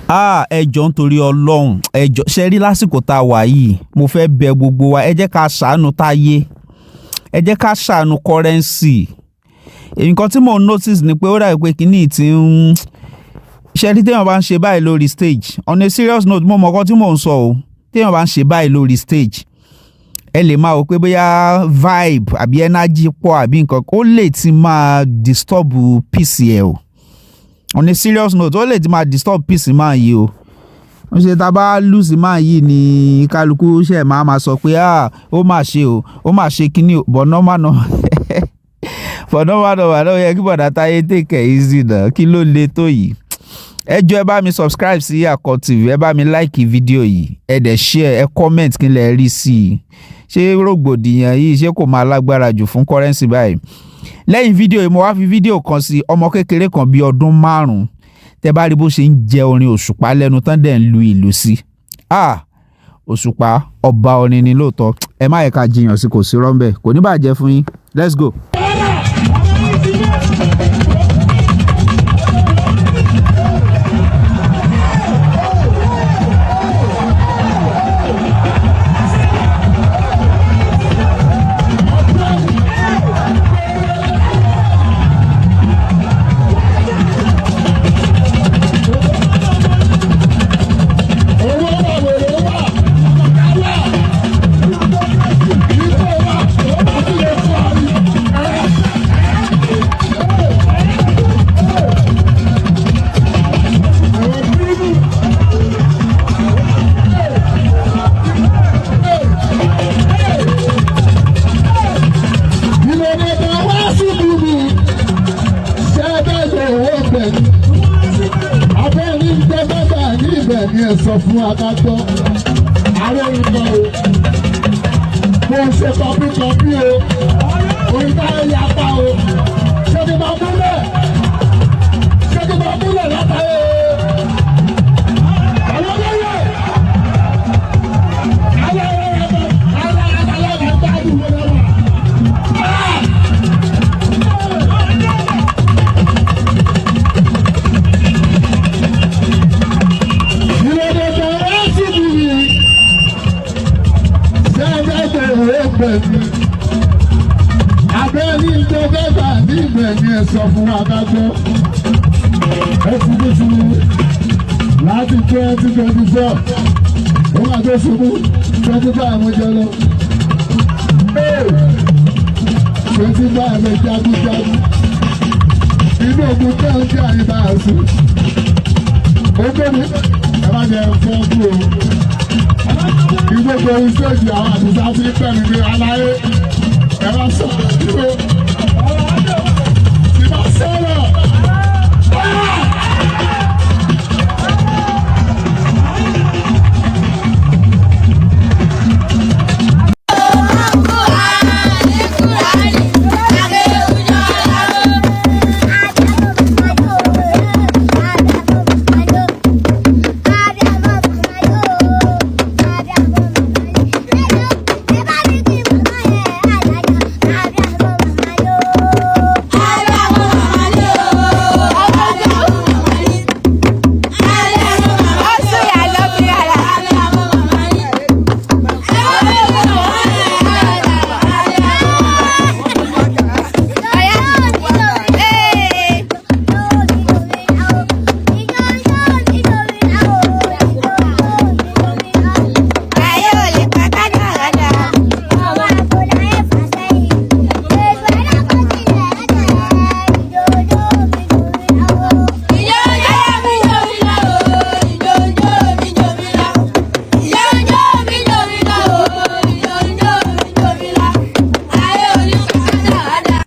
ẹ jọ̀ọ́ nítorí Ọlọ́run ẹ jọ̀ọ́ ṣe rí lásìkò tá a wà yìí mo fẹ́ bẹ̀ gbogbo wa ẹ jẹ́ ká ṣàánú táyé ẹ jẹ́ ká ṣàánú currency nǹkan tí mò ń notice ni pé ó dàbí pé kíní tí ń ṣe rí téèyàn bá ń ṣe báyìí lórí stage on a serious note mo mọ̀ nǹkan tí mò ń sọ o téèyàn bá ń ṣe báyìí lórí stage ẹ lè máa wò pé bóyá vibe àbí energy pọ̀ àbí nǹkan ó lè ti máa disturb peace ẹ o on a serious note ó lè ti máa disturb peace máa yìí o ó ṣe tá a bá lose máa yìí ni kálukú ṣe máa sọ pé ó máa ṣe o ó máa ṣe kíní o but normal náà yẹ kí bọ̀dá Táyé take it easy náà kí ló le tó yìí ẹ jọ̀ọ́ ẹ bá mi subscribe sí Akọ TV ẹ bá mi like fídíò yìí ẹ dẹ̀ share ẹ comment kí n lè rí sí i ṣé rògbòdìyàn yìí ṣé kò máa lágbára jù fún currency báyìí lẹ́yìn fídíò yìí mo wá fi fídíò kan sí ọmọ kékeré kan bíi ọdún 5 tẹ bá rí bó ṣe ń jẹ orin Òṣùpá lẹ́nu tán dẹ̀ ń lu ìlú sí Òṣùpá ọba orin ni lóòótọ́ ẹ má yẹ ká jiyàn sí kò sí rọ́ńbẹ́ kò ní bàjẹ́ fún yín let's go. Sọ fún adájọ́ àwọn olùkọ́ o mo ń ṣe kọpí o oníkàwé yapa o ṣé kí n bá múlẹ̀ látàrí o àwọn olóyè alága gbádùn wọn lọ́wọ́. Abẹ́ni ìjọba ní ìgbẹ̀yìn ẹ̀sọ́ fún adájọ́ ẹ̀fúnṣubú láti 2024 ó máa tó ṣubú 25 ọjọ́ lọ 25 jagunjagun inú ogun tẹ́ ń jẹ́ àyíká àṣù ogómi ẹ má jẹ fọ́ kú o ìgbógbó ìṣèjì àwọn àdúgbò àti ìpẹ́ni ní aláyé ẹ̀rọ sọ̀rọ̀ ìbá sọ̀rọ̀.